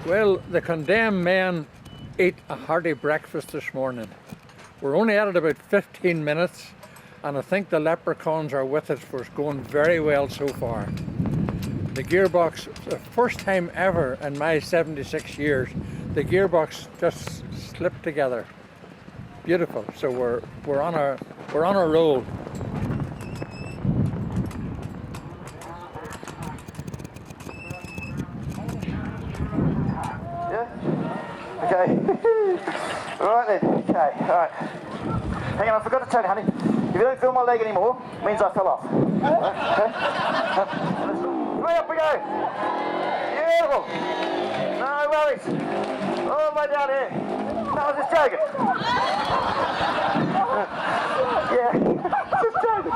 Well, the condemned men ate a hearty breakfast this morning. We're only at it about 15 minutes, and I think the leprechauns are with us, for it's going very well so far. The gearbox, the first time ever in my 76 years, the gearbox just slipped together. Beautiful. So we're on a roll. Okay. Alright then. Okay, alright. Hang on, I forgot to tell you, honey. If you don't feel my leg anymore, it means I fell off. Okay? Way up we go. Beautiful. No worries. All the way down here. No, I was just joking. Yeah, just joking.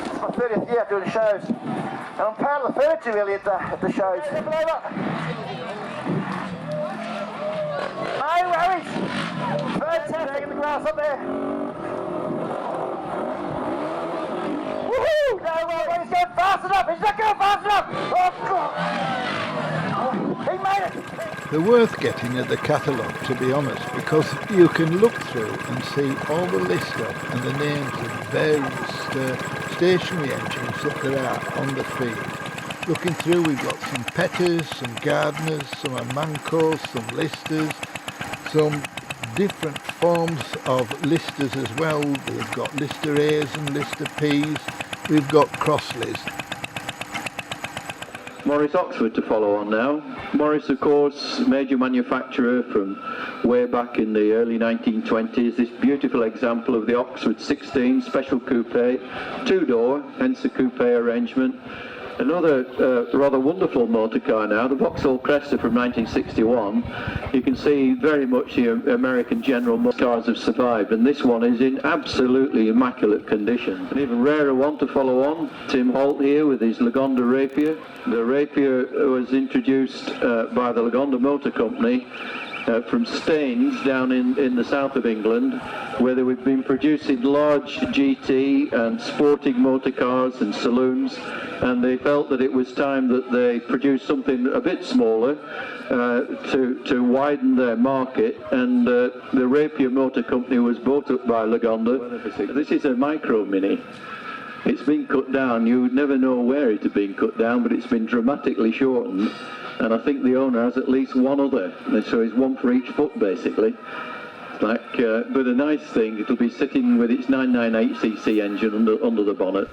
It's my 30th year doing shows. And I'm proud of the furniture really at the shows. No worries! Fantastic in the grass up there! Woohoo! No worries, he's going fast enough! He's not going fast enough! Oh, God! He made it! They're worth getting at the catalogue, to be honest, because you can look through and see all the list of and the names of various stationary engines that there are on the field. Looking through, we've got some Petters, some Gardeners, some Amancos, some Listers, some different forms of listers as well. We've got lister A's and lister P's. We've got Crossleys. Morris Oxford to follow on now. Morris, of course, major manufacturer from way back in the early 1920s. This beautiful example of the Oxford 16 special coupe, two-door, hence the coupe arrangement. Another rather wonderful motor car now, the Vauxhall Cresta from 1961. You can see very much the American General Motors cars have survived, and this one is in absolutely immaculate condition. An even rarer one to follow on, Tim Holt here with his Lagonda Rapier. The Rapier was introduced by the Lagonda Motor Company from Staines down in the south of England, where they have been producing large GT and sporting motor cars and saloons, and they felt that it was time that they produced something a bit smaller to widen their market, and the Rapier Motor Company was bought up by Lagonda. This is a micro mini. It's been cut down. You would never know where it had been cut down, but it's been dramatically shortened. And I think the owner has at least one other, so it's one for each foot basically. But a nice thing, it'll be sitting with its 998cc engine under the bonnet.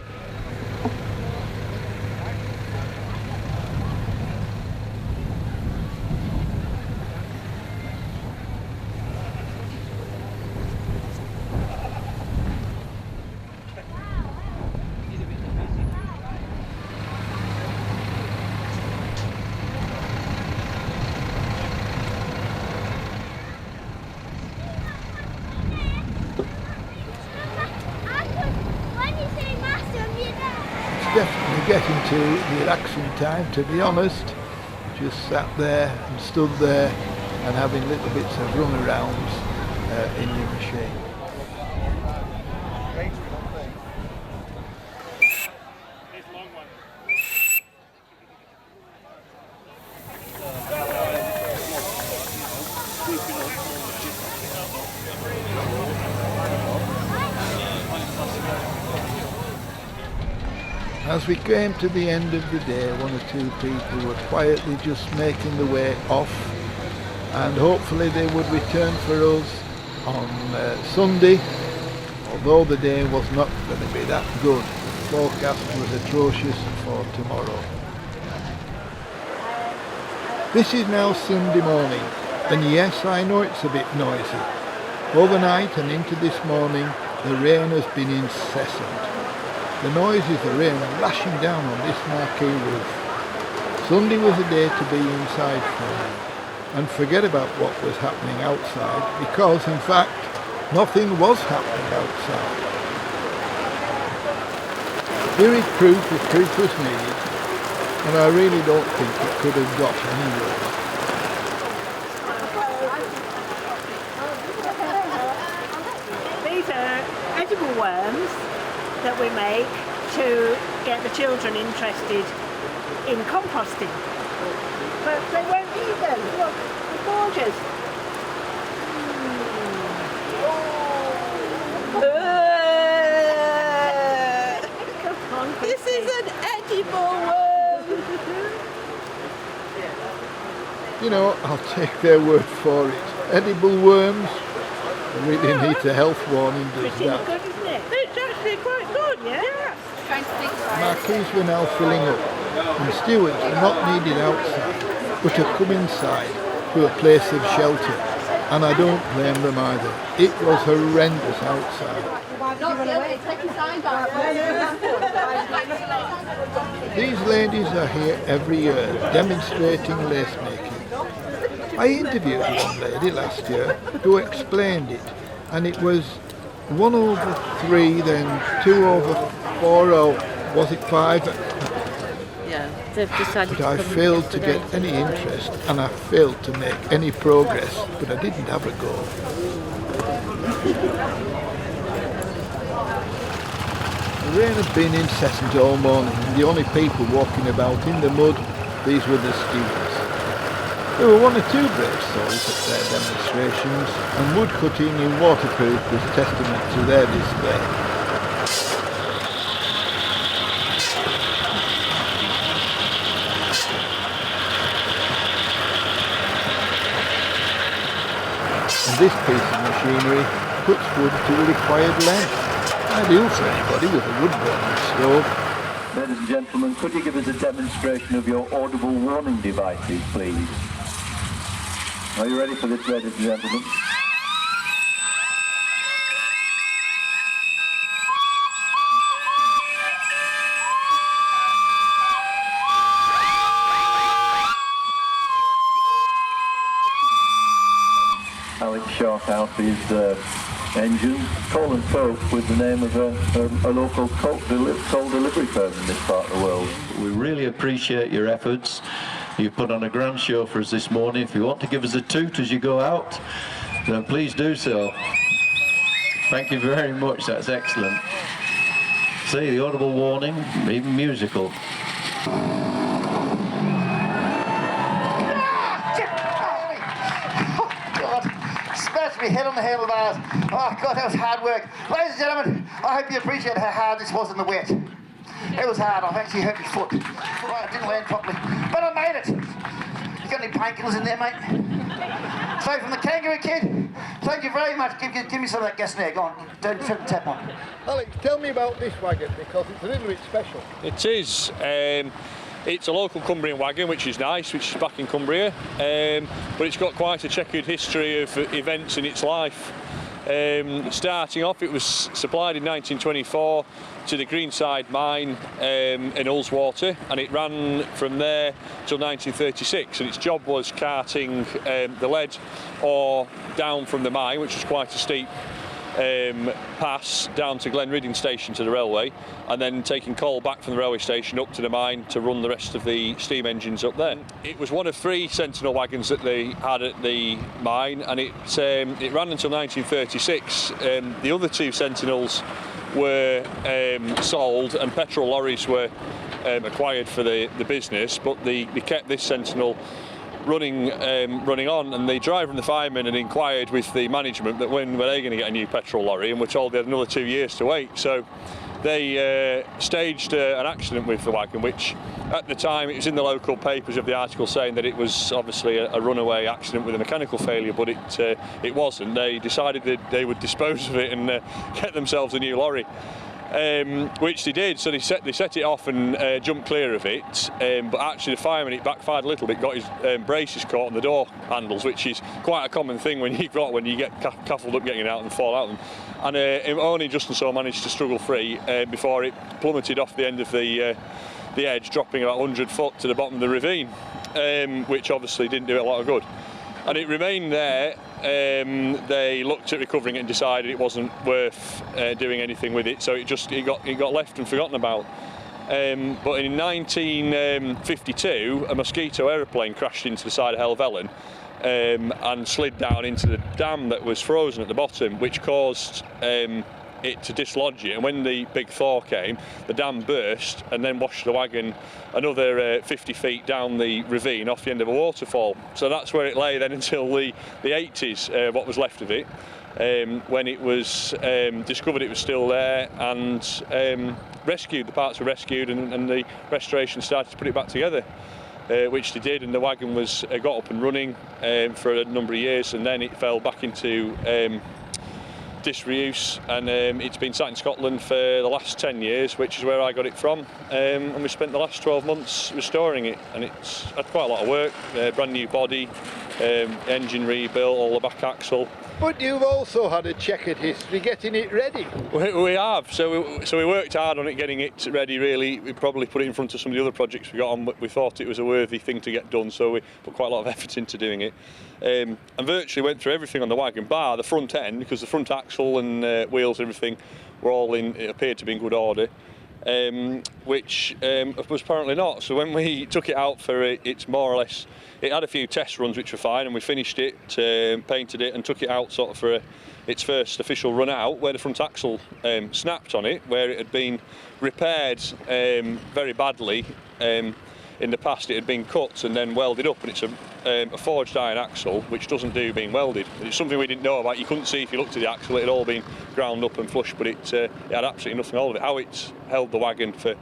Definitely getting to the relaxing time, to be honest. Just sat there and stood there and having little bits of run-arounds in your machine. As we came to the end of the day, one or two people were quietly just making the way off, and hopefully they would return for us on Sunday, although the day was not going to be that good. The forecast was atrocious for tomorrow. This is now Sunday morning, and yes, I know it's a bit noisy. Overnight and into this morning, the rain has been incessant. The noise is the rain lashing down on this marquee roof. Sunday was a day to be inside for me, and forget about what was happening outside, because in fact nothing was happening outside. Here is proof if proof was needed, and I really don't think it could have got any worse. These are edible worms that we make to get the children interested in composting. But they won't eat them. look, they're gorgeous. Come on, This is an edible worm. You know, I'll take their word for it. Edible worms really needs a health warning, does pretty that? good, isn't it? It's actually quite good, yeah. Marquees were now filling up, and stewards were not needed outside, but to come inside to a place of shelter. And I don't blame them either. It was horrendous outside. These ladies are here every year demonstrating lace making. I interviewed one lady last year who explained it, and it was 1 over 3, then 2 over 4, or was it 5? Yeah, they've decided But I failed to get any interest, and I failed to make any progress, but I didn't have a go. The rain had been incessant all morning, and the only people walking about in the mud, these were the stewards. There were 1 or 2 brave souls at their demonstrations, and wood cutting in waterproof was testament to their display. And this piece of machinery puts wood to the required length. Ideal for anybody with a wood burning stove. Ladies and gentlemen, could you give us a demonstration of your audible warning devices, please? Are you ready for this, ladies and gentlemen? Alex Shorthouse's engine, Coal and Coke, with the name of a local coal delivery firm in this part of the world. We really appreciate your efforts. You put on a grand show for us this morning. If you want to give us a toot as you go out, then please do so. Thank you very much, that's excellent. See, the audible warning, even musical. Smashed my head on the handlebars. Oh God, that was hard work. Ladies and gentlemen, I hope you appreciate how hard this was in the wet. It was hard. I've actually hurt my foot. Right, I didn't land properly, but I made it. You got any painkillers in there, mate? So from the Kangaroo Kid, thank you very much. Give me some of that gas there. Go on, don't tap on. Alex, tell me about this wagon, because it's a little bit special. It is. It's a local Cumbrian wagon, which is nice, which is back in Cumbria, but it's got quite a checkered history of events in its life. Starting off, it was supplied in 1924 to the Greenside mine in Ullswater, and it ran from there till 1936, and its job was carting the lead ore down from the mine, which was quite a steep pass down to Glenridding station to the railway, and then taking coal back from the railway station up to the mine to run the rest of the steam engines up there. It was one of 3 Sentinel wagons that they had at the mine, and it ran until 1936. The other 2 Sentinels were sold, and petrol lorries were acquired for the business, but they kept this Sentinel running on, and the driver and the fireman had inquired with the management that when were they going to get a new petrol lorry, and were told they had another 2 years to wait. So they staged an accident with the wagon, which at the time it was in the local papers of the article saying that it was obviously a runaway accident with a mechanical failure, but it wasn't. They decided that they would dispose of it and get themselves a new lorry. Which they did, so they set it off and jumped clear of it, but actually the fireman, it backfired a little bit, got his braces caught on the door handles, which is quite a common thing when you get cuffled up getting out and fall out of them, and it only just and so managed to struggle free before it plummeted off the end of the edge, dropping about 100 foot to the bottom of the ravine, which obviously didn't do it a lot of good. And it remained there. They looked at recovering it and decided it wasn't worth doing anything with it, so it got left and forgotten about. But in 1952, a Mosquito aeroplane crashed into the side of Helvellyn and slid down into the dam that was frozen at the bottom, which caused it to dislodge it, and when the big thaw came, the dam burst and then washed the wagon another 50 feet down the ravine off the end of a waterfall. So that's where it lay then until the 80s, what was left of it, when it was discovered it was still there, and rescued. The parts were rescued, and the restoration started to put it back together. Which they did, and the wagon was got up and running for a number of years, and then it fell back into disuse, and it's been sat in Scotland for the last 10 years, which is where I got it from, and we spent the last 12 months restoring it, and it's had quite a lot of work, brand new body, engine rebuilt, all the back axle. But you've also had a checkered history getting it ready. We have, so we worked hard on it, getting it ready really. We probably put it in front of some of the other projects we got on, but we thought it was a worthy thing to get done, so we put quite a lot of effort into doing it. And virtually went through everything on the wagon, bar the front end, because the front axle and wheels and everything were all in, it appeared to be in good order. Which was apparently not. So when we took it out for it's more or less, it had a few test runs which were fine, and we finished it, painted it, and took it out sort of for its first official run out, where the front axle snapped on it, where it had been repaired very badly. In the past, it had been cut and then welded up, and it's a forged iron axle, which doesn't do being welded. It's something we didn't know about. You couldn't see if you looked at the axle; it had all been ground up and flush, but it had absolutely nothing hold of it. How it's held the wagon for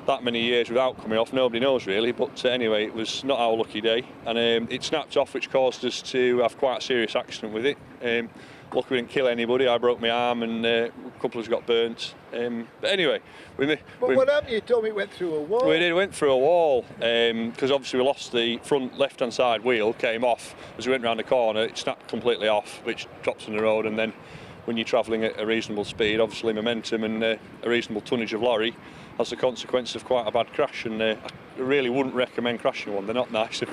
that many years without coming off, nobody knows really. But anyway, it was not our lucky day, and it snapped off, which caused us to have quite a serious accident with it. Luckily, we didn't kill anybody. I broke my arm, and a couple of us got burnt. But anyway, what happened? You told me it went through a wall. We did. Went through a wall because obviously we lost the front left-hand side wheel. Came off as we went round the corner. It snapped completely off, which drops on the road. And then, when you're travelling at a reasonable speed, obviously momentum and a reasonable tonnage of lorry has the consequence of quite a bad crash. And I really wouldn't recommend crashing one. They're not nice. There's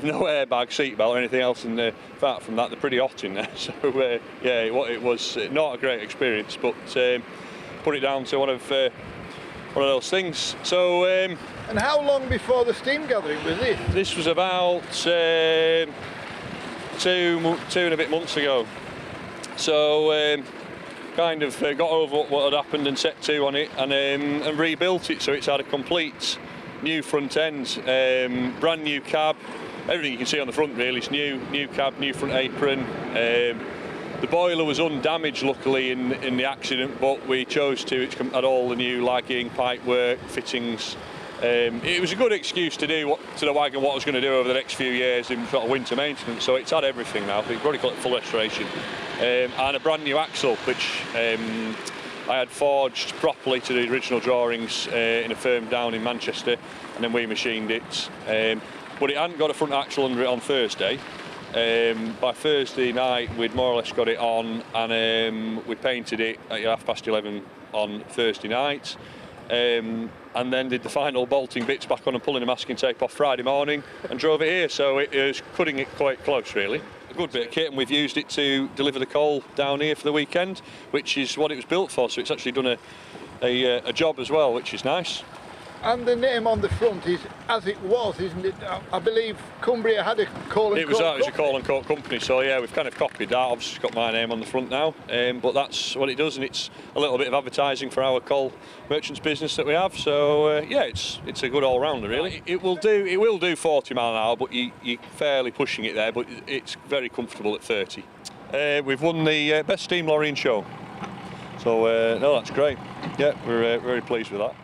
no airbag, seatbelt or anything else, and apart from that, they're pretty hot in there. So yeah, it was not a great experience, but put it down to one of those things. So. And how long before the steam gathering was this? This was about 2 and a bit months ago. So kind of got over what had happened and set to on it, and rebuilt it, so it's had a complete new front end, brand new cab. Everything you can see on the front really is new cab, new front apron. The boiler was undamaged luckily in the accident, but we chose to. It's had all the new lagging, pipe work, fittings. It was a good excuse to do to the wagon what I was going to do over the next few years in sort of winter maintenance. So it's had everything now. We've already got full restoration, and a brand new axle, which I had forged properly to the original drawings in a firm down in Manchester, and then we machined it. But it hadn't got a front axle under it on Thursday. By Thursday night, we'd more or less got it on, and we painted it at 11:30 on Thursday night. And then did the final bolting bits back on and pulling the masking tape off Friday morning, and drove it here. So it was cutting it quite close, really. A good bit of kit, and we've used it to deliver the coal down here for the weekend, which is what it was built for. So it's actually done a job as well, which is nice. And the name on the front is as it was, isn't it? I believe Cumbria had a coal and coke. It was a coal and coke company, so yeah, we've kind of copied that. Obviously, it's got my name on the front now, but that's what it does, and it's a little bit of advertising for our coal merchants business that we have. So yeah, it's a good all-rounder, really. It will do 40 mile an hour, but you're fairly pushing it there. But it's very comfortable at 30. We've won the best steam lorry in show, so no, that's great. Yeah, we're very pleased with that.